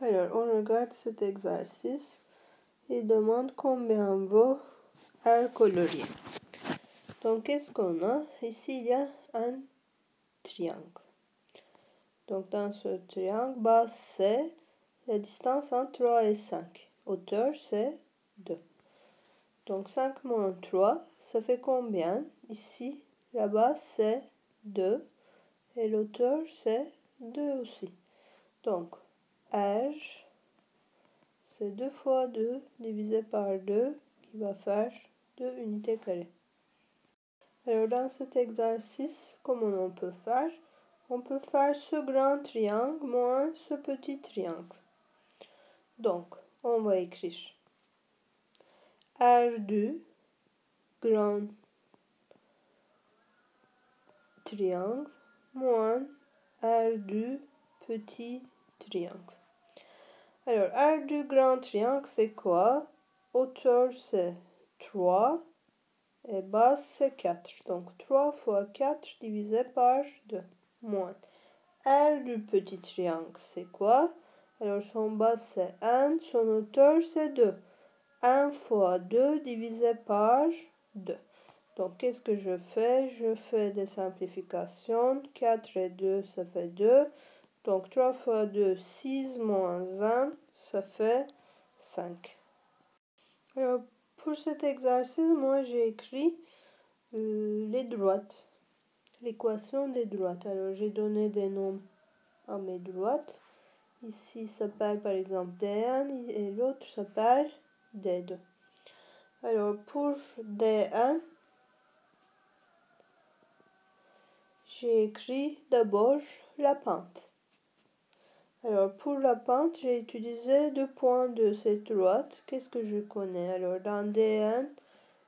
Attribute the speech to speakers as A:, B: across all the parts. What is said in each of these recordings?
A: Alors, on regarde cet exercice. Il demande combien vaut R colorié. Donc, qu'est-ce qu'on a? Ici, il y a un triangle. Donc, dans ce triangle, base c'est la distance entre 3 et 5. Hauteur, c'est 2. Donc, 5 moins 3, ça fait combien? Ici, la base, c'est 2. Et l'auteur, c'est 2 aussi. Donc, R, c'est 2 fois 2 divisé par 2, qui va faire 2 unités carrées. Alors, dans cet exercice, comment on peut faire? On peut faire ce grand triangle moins ce petit triangle. Donc, on va écrire R du grand triangle moins R du petit triangle. Alors, R du grand triangle, c'est quoi? Hauteur, c'est 3 et base, c'est 4. Donc, 3 fois 4 divisé par 2, moins. R du petit triangle, c'est quoi? Alors, son base, c'est 1, son hauteur, c'est 2. 1 fois 2 divisé par 2. Donc, qu'est-ce que je fais? Je fais des simplifications. 4 et 2, ça fait 2. Donc, 3 fois 2, 6 moins 1, ça fait 5. Alors, pour cet exercice, moi, j'ai écrit les droites. L'équation des droites. Alors, j'ai donné des noms à mes droites. Ici, ça s'appelle par exemple D1 et l'autre s'appelle D2. Alors, pour D1, j'ai écrit d'abord la pente. Alors, pour la pente, j'ai utilisé 2 points de cette droite. Qu'est-ce que je connais? Alors, dans D1,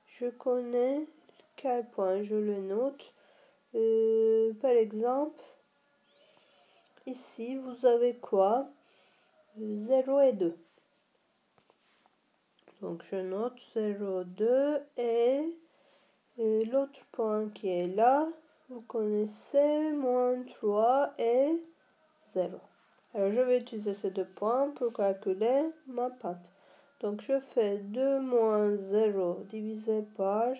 A: je connais quel point? Je le note. Par exemple, ici, vous avez quoi? 0 et 2. Donc, je note 0, 2 et l'autre point qui est là, vous connaissez, moins 3 et 0. Alors, je vais utiliser ces 2 points pour calculer ma pente. Donc, je fais 2 moins 0 divisé par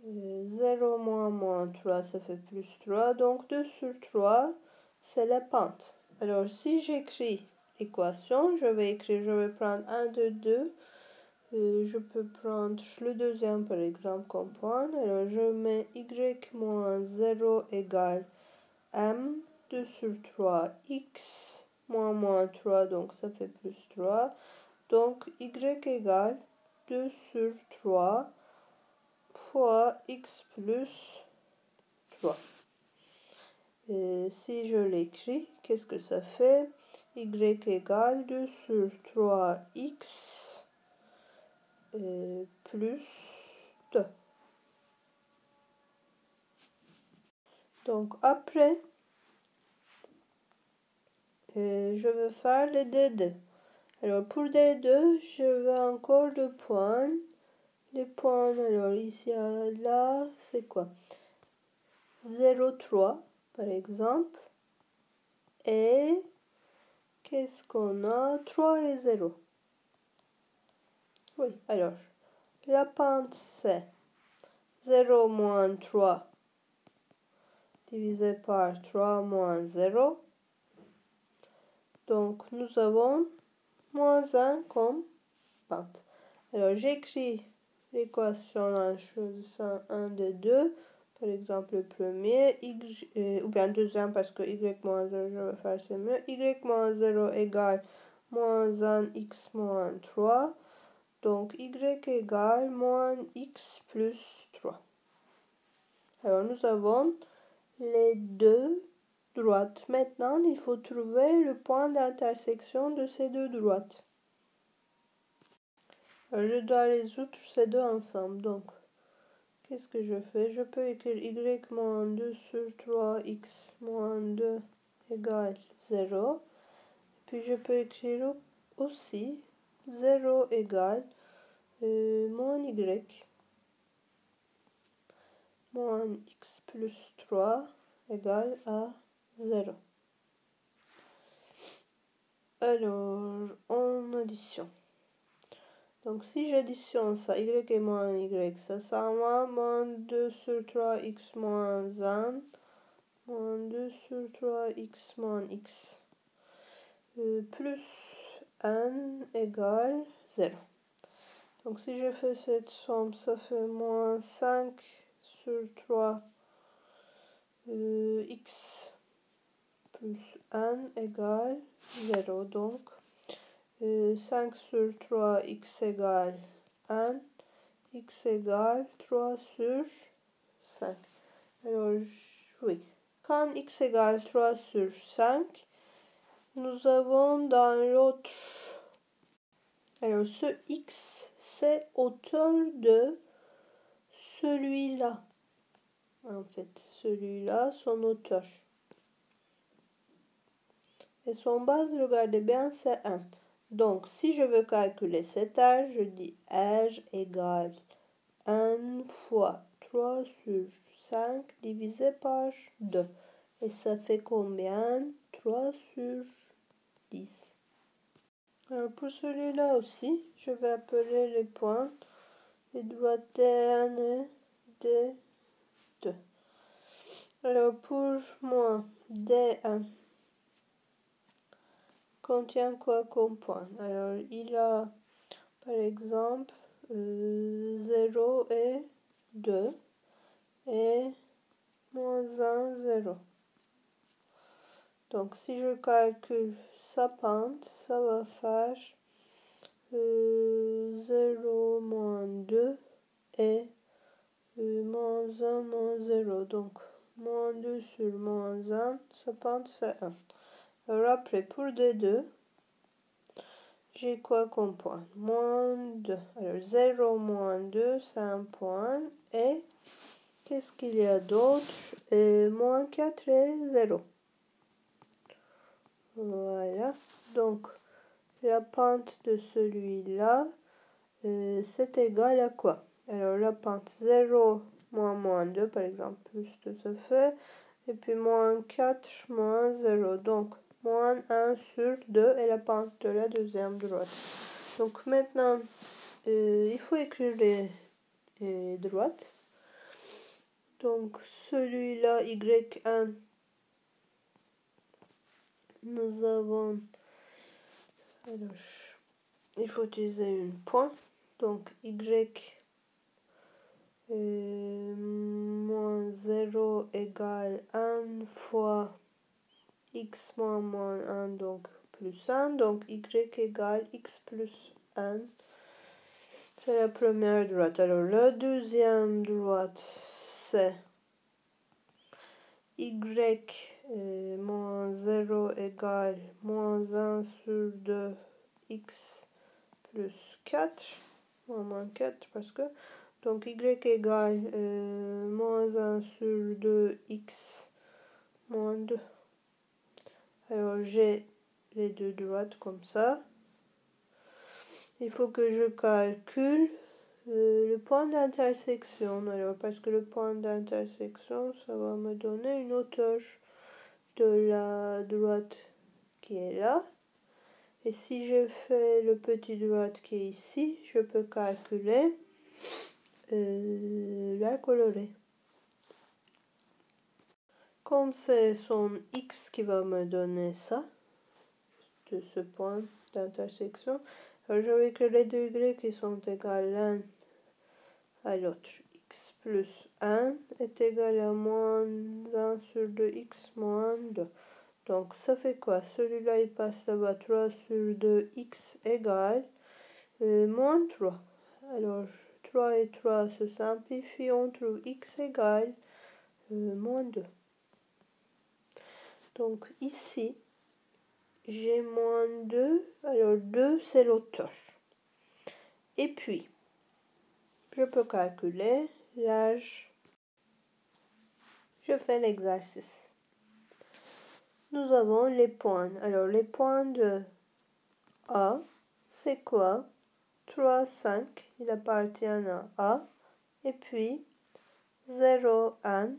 A: 0 moins 3, ça fait plus 3. Donc, 2 sur 3, c'est la pente. Alors, si j'écris l'équation, je vais prendre 1, 2, 2. Je peux prendre le deuxième par exemple comme point. Alors, je mets y moins 0 égale m 2 sur 3 x moins 3, donc ça fait plus 3. Donc, y égale 2 sur 3 fois x plus 3. Et si je l'écris, qu'est-ce que ça fait? Y égale 2 sur 3x plus 2. Donc, après, je vais faire les D2. Alors, pour D2, je vais encore le point. Les points, alors ici, là, c'est quoi? 0,3 par exemple. Et qu'est-ce qu'on a? 3 et 0. Oui, alors, la pente, c'est 0 moins 3 divisé par 3 moins 0. Donc, nous avons moins 1 comme pente. Alors, j'écris l'équation en choisissant un des deux. Par exemple, le premier, ou bien deuxième, parce que y moins 0, je vais faire c'est mieux. Y moins 0 égale moins 1 x moins 3. Donc, y égale moins x plus 3. Alors, nous avons les deux droites. Maintenant, il faut trouver le point d'intersection de ces deux droites. Alors, je dois résoudre ces deux ensemble. Donc, qu'est-ce que je fais? Je peux écrire y moins 2 sur 3x moins 2 égale 0. Puis, je peux écrire aussi 0 égale moins y moins x plus 3 égale à 0. Alors, en addition. Donc, si j'additionne ça, y et moins y, ça sert à moins 2 sur 3x moins 1, moins 2 sur 3x moins x, plus n égale 0. Donc, si je fais cette somme, ça fait moins 5 sur 3 x plus n égale 0. Donc, 5 sur 3, x égale 1, x égale 3 sur 5. Alors, oui. Quand x égale 3 sur 5, nous avons dans l'autre... Alors, ce x, c'est hauteur de celui-là. En fait, celui-là, son hauteur. Et son base, regardez bien, c'est 1. Donc, si je veux calculer cet r, je dis r égale 1 fois 3 sur 5 divisé par 2. Et ça fait combien? 3 sur 10. Alors, pour celui-là aussi, je vais appeler les points, les droites D1 et D2. Alors, pour moi, D1 contient quoi comme point? Alors, il a, par exemple, 0 et 2 et moins 1, 0. Donc, si je calcule sa pente, ça va faire 0, moins 2 et moins 1, moins 0. Donc, moins 2 sur moins 1, sa pente c'est 1. Alors après, pour D2, j'ai quoi comme point? Moins 2. Alors 0 moins 2, c'est un point. Et qu'est-ce qu'il y a d'autre? Moins 4 et 0. Voilà. Donc, la pente de celui-là, c'est égal à quoi? Alors, la pente 0 moins 2, par exemple, plus de ce fait. Et puis, moins 4 moins 0. Donc, moins 1 sur 2 est la pente de la deuxième droite. Donc, maintenant, il faut écrire les droites. Donc, celui-là, y1, nous avons... Alors, il faut utiliser une point. Donc, y moins 0 égale 1 fois x moins 1, donc plus 1. Donc, y égale x plus 1. C'est la première droite. Alors, la deuxième droite, c'est y moins 0 égale moins 1 sur 2 x plus 4, moins 4 parce que, donc y égale moins 1 sur 2 x moins 2. Alors j'ai les deux droites comme ça. Il faut que je calcule le point d'intersection. Alors parce que le point d'intersection, ça va me donner une hauteur de la droite qui est là. Et si je fais le petit droite qui est ici, je peux calculer la colorée. Comme c'est son x qui va me donner ça, de ce point d'intersection, alors je vais écrire les deux y qui sont égales l'un à l'autre. X plus 1 est égal à moins 1 sur 2x moins 2. Donc, ça fait quoi? Celui-là, il passe là-bas. 3 sur 2, x égale moins 3. Alors, 3 et 3 se simplifient. On trouve x égale moins 2. Donc, ici, j'ai moins 2. Alors, 2, c'est l'hauteur. Et puis, je peux calculer l'âge. Je fais l'exercice. Nous avons les points. Alors, les points de A, c'est quoi? 3, 5, il appartient à A. Et puis, 0, 1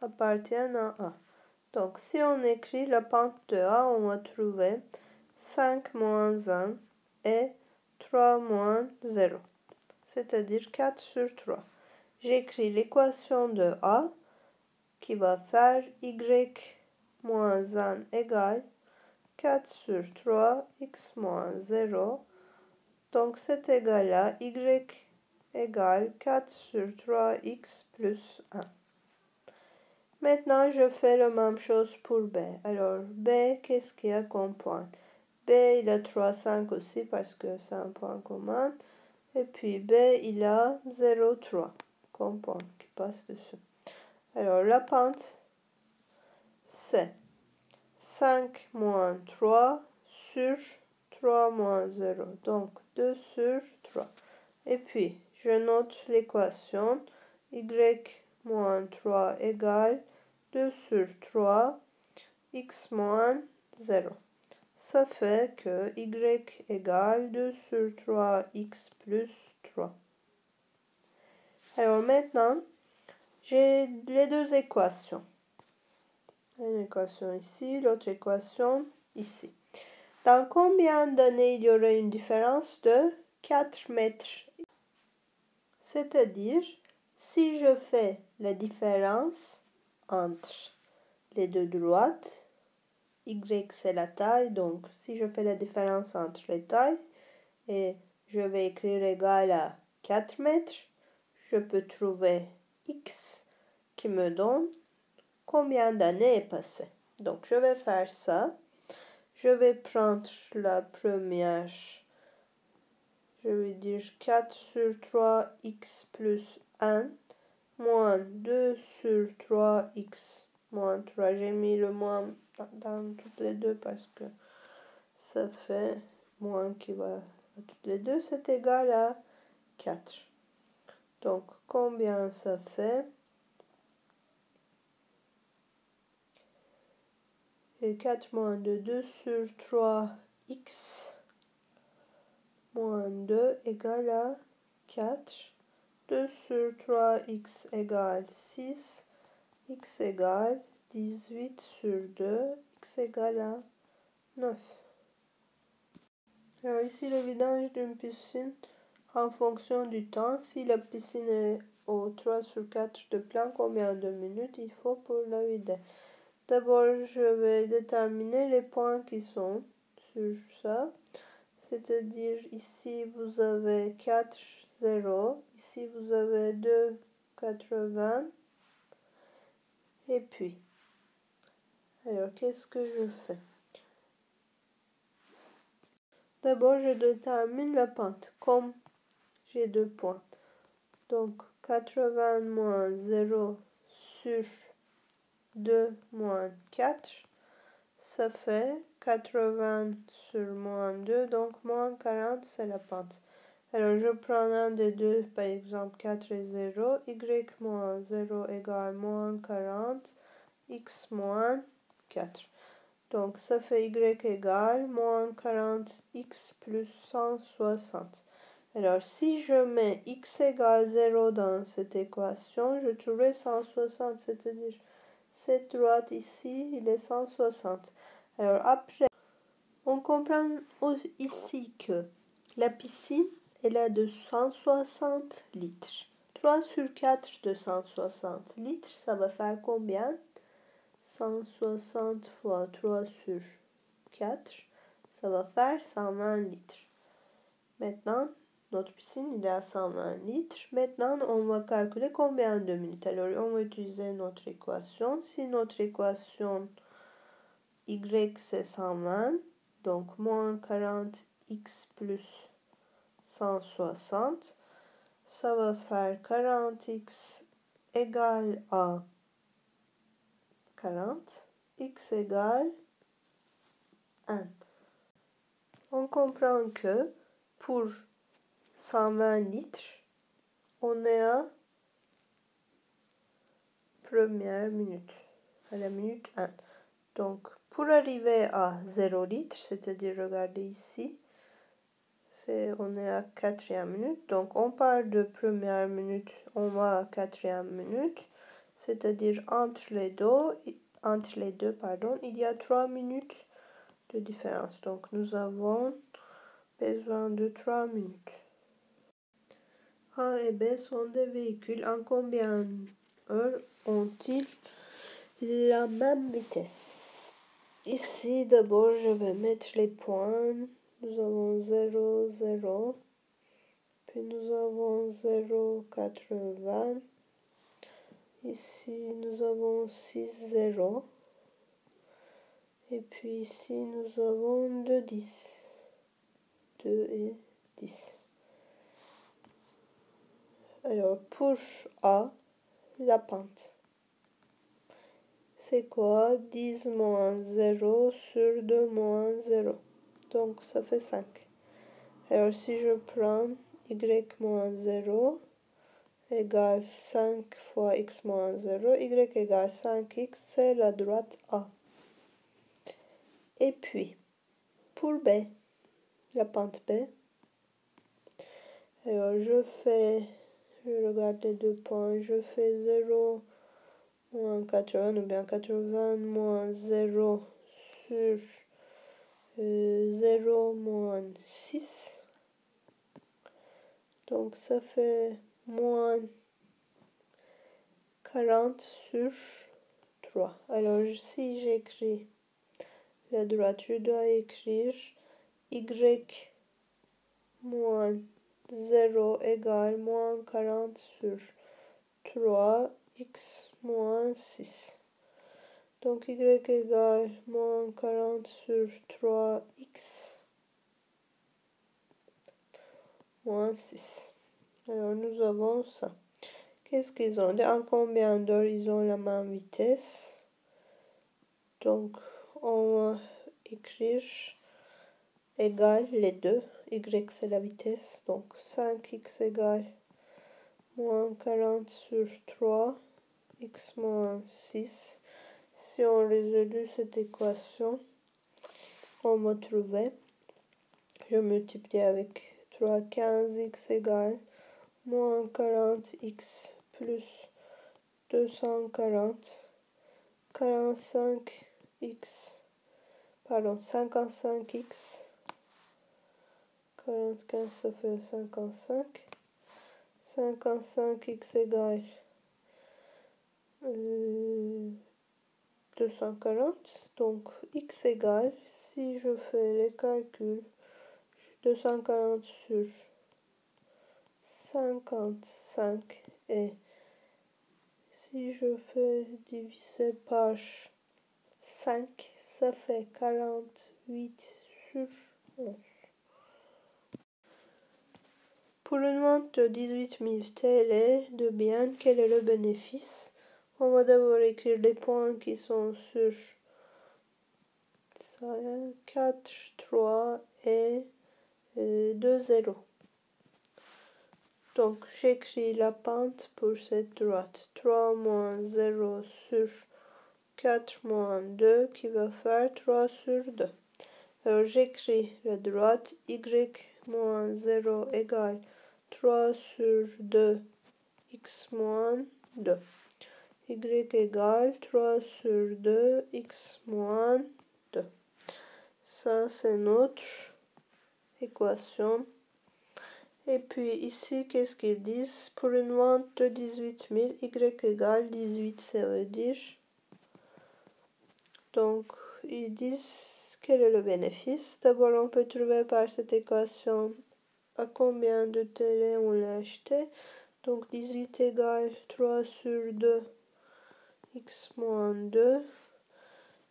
A: appartient à A. Donc, si on écrit la pente de A, on va trouver 5 moins 1 est 3 moins 0, c'est-à-dire 4 sur 3. J'écris l'équation de A qui va faire y moins 1 égale 4 sur 3, x moins 0. Donc c'est égal à y égale 4 sur 3x plus 1. Maintenant, je fais la même chose pour B. Alors, B, qu'est-ce qu'il y a comme point? B, il a 3, 5 aussi parce que c'est un point commun. Et puis B, il a 0, 3 comme point qui passe dessus. Alors, la pente, c'est 5 moins 3 sur 3 moins 0. Donc, 2 sur 3. Et puis, je note l'équation y moins 3 égale 2 sur 3, x moins 0. Ça fait que y égale 2 sur 3, x plus 3. Alors maintenant, j'ai les deux équations. Une équation ici, l'autre équation ici. Dans combien d'années il y aura une différence de 4 mètres? C'est-à-dire, si je fais la différence entre les deux droites, y c'est la taille, donc si je fais la différence entre les tailles, et je vais écrire égal à 4 mètres, je peux trouver x qui me donne combien d'années est passé. Donc je vais faire ça. Je vais prendre la première, je vais dire 4 sur 3 x plus 1 moins 2 sur 3 x moins 3. J'ai mis le moins dans toutes les deux parce que ça fait moins qui va à toutes les deux, c'est égal à 4. Donc combien ça fait? Et 4 moins 2, 2 sur 3 x moins 2 égale à 4. 2 sur 3 x égale 6. X égale 18 sur 2. X égale à 9. Alors ici le vidange d'une piscine en fonction du temps. Si la piscine est au 3 sur 4 de plein, combien de minutes il faut pour la vider? D'abord, je vais déterminer les points qui sont sur ça. C'est-à-dire ici vous avez 4, 0. Ici vous avez 2, 80. Et puis, alors qu'est-ce que je fais? D'abord, je détermine la pente, comme j'ai deux points. Donc, 80 moins 0 sur 2 moins 4, ça fait 80 sur moins 2, donc moins 40, c'est la pente. Alors, je prends un des deux, par exemple 4 et 0, y moins 0 égale moins 40, x moins 4. Donc, ça fait y égale moins 40x plus 160. Alors, si je mets x égale 0 dans cette équation, je trouverai 160, c'est-à-dire cette droite ici, il est 160. Alors, après, on comprend ici que la piscine, elle a de 160 litres. 3 sur 4 de 160 litres, ça va faire combien? 160 fois 3 sur 4, ça va faire 120 litres. Maintenant, notre piscine il est à 120 litres. Maintenant, on va calculer combien de minutes. Alors, on va utiliser notre équation. Si notre équation y c'est 120, donc moins 40x plus 160, ça va faire 40x égale à 40, x égale 1. On comprend que pour 120 litres, on est à première minute, à la minute 1. Donc, pour arriver à 0 litres, c'est-à-dire, regardez ici, on est à quatrième minute. Donc, on part de première minute, on va à quatrième minute, c'est-à-dire entre les deux, il y a 3 minutes de différence. Donc nous avons besoin de 3 minutes. A et B sont des véhicules. En combien d'heures ont-ils la même vitesse? Ici, d'abord, je vais mettre les points. Nous avons 0, 0. Puis nous avons 0, 80. Ici, nous avons 6, 0. Et puis ici, nous avons 2, 10. 2 et 10. Alors, pour A, la pente. C'est quoi? 10 moins 0 sur 2 moins 0. Donc, ça fait 5. Alors, si je prends y moins 0 égale 5 fois x moins 0, y égale 5x, c'est la droite A. Et puis, pour B, la pente B, alors je regarde les deux points, je fais 0 moins 80 ou bien 80 moins 0 sur 0 moins 6. Donc ça fait moins 40 sur 3. Alors si j'écris la droite, je dois écrire y moins 0 égale moins 40 sur 3, x moins 6. Donc y égale moins 40 sur 3x moins 6. Alors nous avons ça. Qu'est-ce qu'ils ont? En combien d'heures ils ont la même vitesse? Donc on va écrire égale les deux. Y c'est la vitesse. Donc 5x égale moins 40 sur 3, x moins 6. Si on résout cette équation, on va trouver, je multiplie avec 3, 15x égale moins 40x plus 240, 55x, 45 ça fait 55, 55x égale 240, donc x égale, si je fais les calculs, 240 sur 55 et si je fais diviser par 5, ça fait 48 sur 11. Pour une vente de 18 000 TL de biens, quel est le bénéfice? On va d'abord écrire les points qui sont sur 4, 3 et 2, 0. Donc j'écris la pente pour cette droite. 3 moins 0 sur 4 moins 2 qui va faire 3 sur 2. Alors j'écris la droite y moins 0 égale 3 sur 2 x moins 2. Y égale 3 sur 2 x moins 2. Ça c'est notre équation. Et puis ici, qu'est-ce qu'ils disent? Pour une vente de 18 000, y égale 18, ça veut dire. Donc, ils disent quel est le bénéfice. D'abord, on peut trouver par cette équation à combien de télé on l'a acheté. Donc, 18 égale 3 sur 2, x moins 2.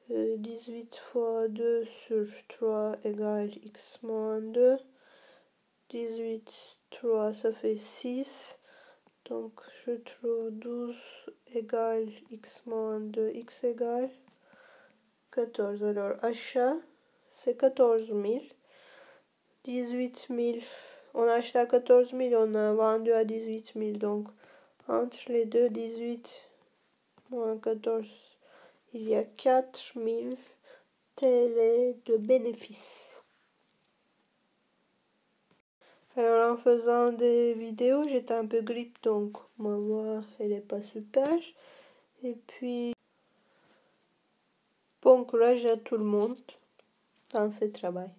A: 18 fois 2 sur 3 égale x moins 2. 18, 3, ça fait 6. Donc, je trouve 12 égale x moins 2, x égale 14. Alors, achat, c'est 14 000. 18 000, on a acheté à 14 000, on a vendu à 18 000. Donc, entre les deux, 18 moins 14, il y a 4 000 TL de bénéfices. Alors en faisant des vidéos, j'étais un peu grippe, donc ma voix elle est pas super. Et puis bon courage à tout le monde. dans ce travail.